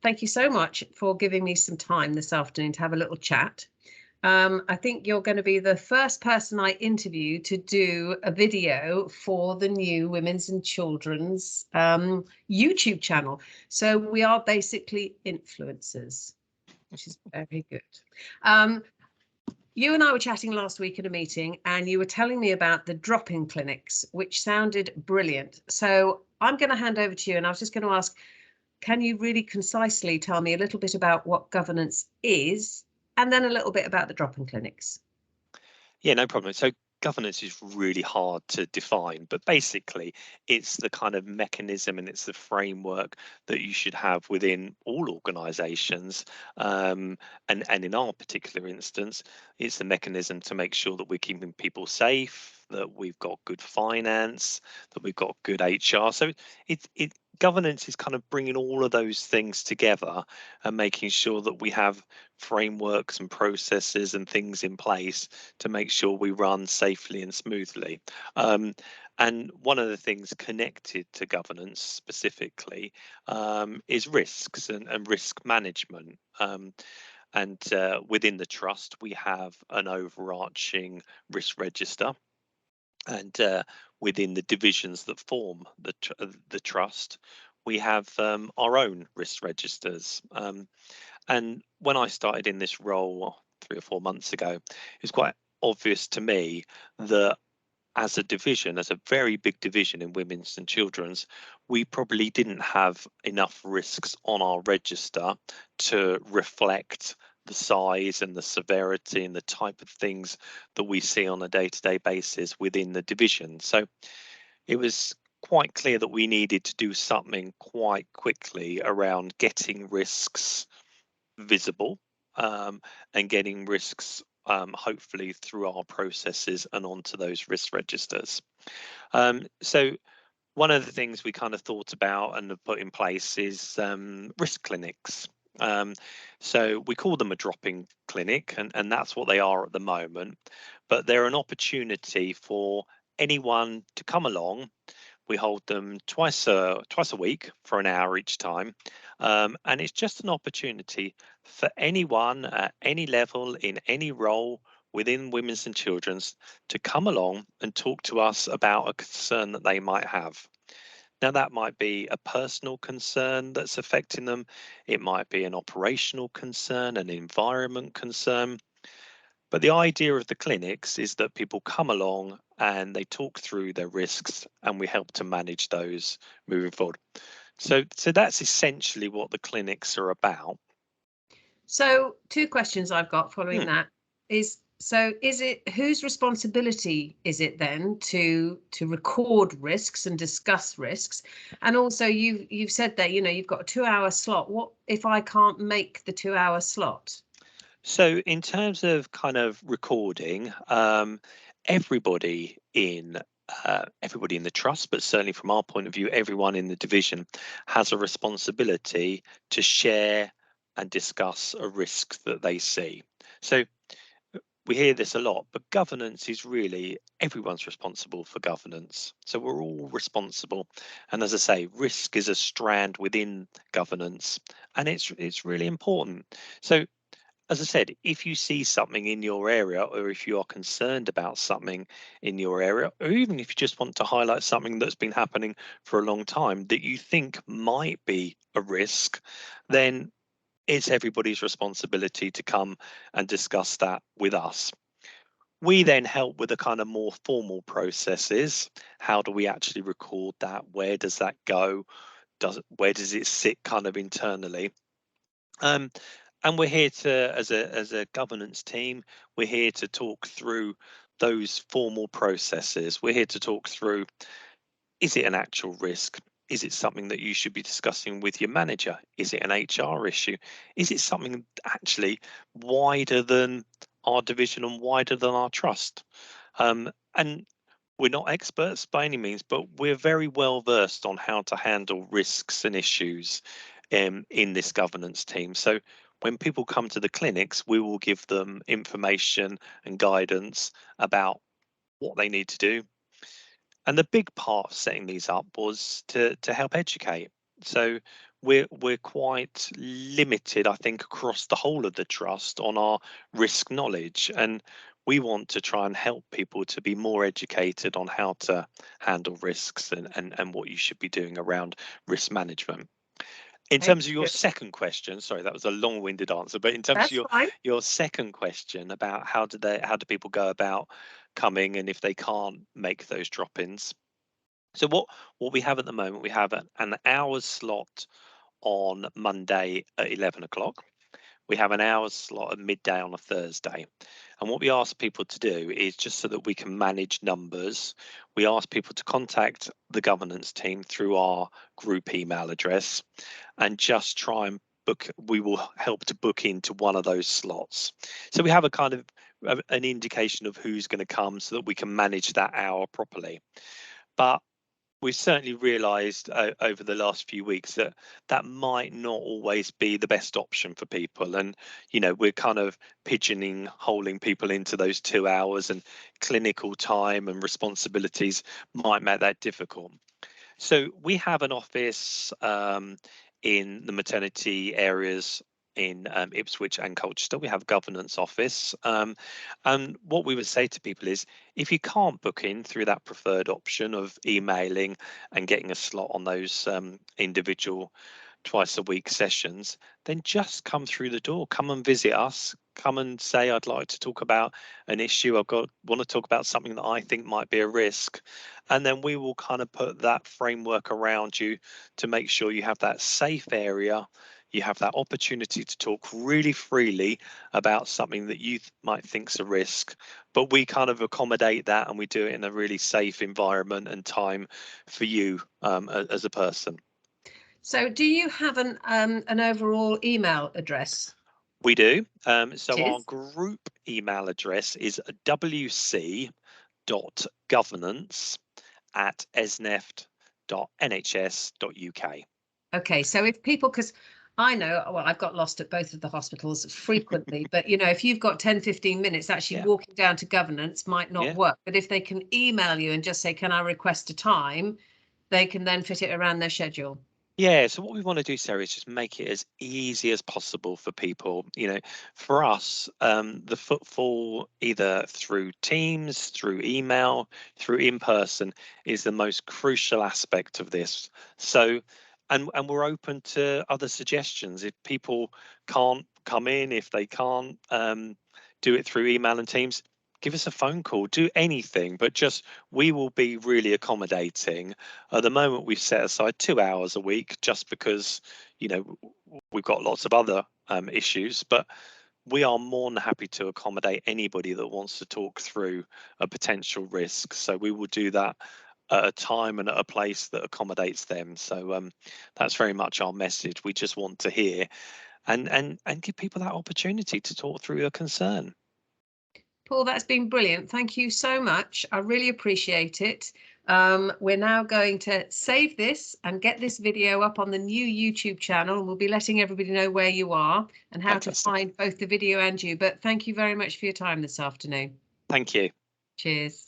thank you so much for giving me some time this afternoon to have a little chat. I think you're going to be the first person I interview to do a video for the new Women's and Children's YouTube channel. So we are basically influencers, which is very good. You and I were chatting last week at a meeting, and you were telling me about the drop-in clinics, which sounded brilliant. So I'm going to hand over to you, and I was just going to ask, can you really concisely tell me a little bit about what governance is, and then a little bit about the drop-in clinics? Yeah, no problem. So governance is really hard to define, but basically it's the kind of mechanism and it's the framework that you should have within all organizations. And in our particular instance, it's the mechanism to make sure that we're keeping people safe, that we've got good finance, that we've got good HR. So it governance is kind of bringing all of those things together and making sure that we have frameworks and processes and things in place to make sure we run safely and smoothly. And one of the things connected to governance specifically is risks and risk management. And within the trust, we have an overarching risk register. And within the divisions that form the trust, we have our own risk registers. And when I started in this role 3 or 4 months ago, it was quite obvious to me that as a division, as a very big division in Women's and Children's, we probably didn't have enough risks on our register to reflect the size and the severity and the type of things that we see on a day-to-day basis within the division. So it was quite clear that we needed to do something quite quickly around getting risks visible and getting risks hopefully through our processes and onto those risk registers. So one of the things we kind of thought about and have put in place is risk clinics. So we call them a drop-in clinic, and that's what they are at the moment. But they're an opportunity for anyone to come along. We hold them twice a week for an hour each time, and it's just an opportunity for anyone at any level in any role within Women's and Children's to come along and talk to us about a concern that they might have. Now, that might be a personal concern that's affecting them. It might be an operational concern, an environment concern. But the idea of the clinics is that people come along and they talk through their risks and we help to manage those moving forward. So that's essentially what the clinics are about. So 2 questions I've got following that is, so is it, whose responsibility is it then to record risks and discuss risks? And also you've said that, you know, you've got a 2-hour slot. What if I can't make the 2-hour slot? So in terms of kind of recording, everybody in the trust, but certainly from our point of view, everyone in the division has a responsibility to share and discuss a risk that they see. So we hear this a lot, but governance is really everyone's responsible for governance. So we're all responsible. And as I say, risk is a strand within governance, and it's really important. So as I said, if you see something in your area, or if you are concerned about something in your area, or even if you just want to highlight something that's been happening for a long time that you think might be a risk, then it's everybody's responsibility to come and discuss that with us. We then help with the kind of more formal processes. How do we actually record that? Where does that go? Where does it sit kind of internally? And we're here to, as a governance team, we're here to talk through those formal processes. We're here to talk through, is it an actual risk? Is it something that you should be discussing with your manager? Is it an HR issue? Is it something actually wider than our division and wider than our trust? And we're not experts by any means, but we're very well versed on how to handle risks and issues in this governance team. So when people come to the clinics, we will give them information and guidance about what they need to do. And the big part of setting these up was to help educate. So we're quite limited, I think, across the whole of the trust on our risk knowledge, and we want to try and help people to be more educated on how to handle risks and what you should be doing around risk management. In Okay, terms of your good. second question, sorry, that was a long-winded answer, but in terms of That's fine. your second question about how do people go about coming and if they can't make those drop-ins. So what we have at the moment, we have an hour's slot on Monday at 11 o'clock. We have an hour's slot at midday on a Thursday. And what we ask people to do is, just so that we can manage numbers, we ask people to contact the governance team through our group email address and just try and book. We will help to book into one of those slots. So we have a kind of an indication of who's going to come so that we can manage that hour properly. But we've certainly realised over the last few weeks that that might not always be the best option for people, and we're kind of holding people into those 2 hours, and clinical time and responsibilities might make that difficult. So we have an office in the maternity areas in Ipswich and Colchester. We have a governance office. And what we would say to people is, if you can't book in through that preferred option of emailing and getting a slot on those individual twice a week sessions, then just come through the door, come and visit us, come and say, I'd like to talk about an issue. Want to talk about something that I think might be a risk. And then we will kind of put that framework around you to make sure you have that safe area. You have that opportunity to talk really freely about something that you might think's a risk, but we kind of accommodate that and we do it in a really safe environment and time for you as a person. So do you have an overall email address? We do. It So our is. group email address is wc.governance@esneft.nhs.uk. Okay, so if people, because I know, well, I've got lost at both of the hospitals frequently, but if you've got 10, 15 minutes, actually Yeah, walking down to governance might not yeah. work. But if they can email you and just say, can I request a time, they can then fit it around their schedule. Yeah, so what we want to do, Sarah, is just make it as easy as possible for people. For us, the footfall either through Teams, through email, through in person is the most crucial aspect of this. So, and we're open to other suggestions. If people can't come in, if they can't do it through email and Teams, give us a phone call, do anything, but just we will be really accommodating. At the moment, we've set aside 2 hours a week just because, we've got lots of other issues, but we are more than happy to accommodate anybody that wants to talk through a potential risk. So we will do that at a time and at a place that accommodates them. So that's very much our message. We just want to hear and give people that opportunity to talk through a concern. Paul, that's been brilliant. Thank you so much. I really appreciate it. We're now going to save this and get this video up on the new YouTube channel. We'll be letting everybody know where you are and how to Fantastic. find both the video and you. But thank you very much for your time this afternoon. Thank you. Cheers.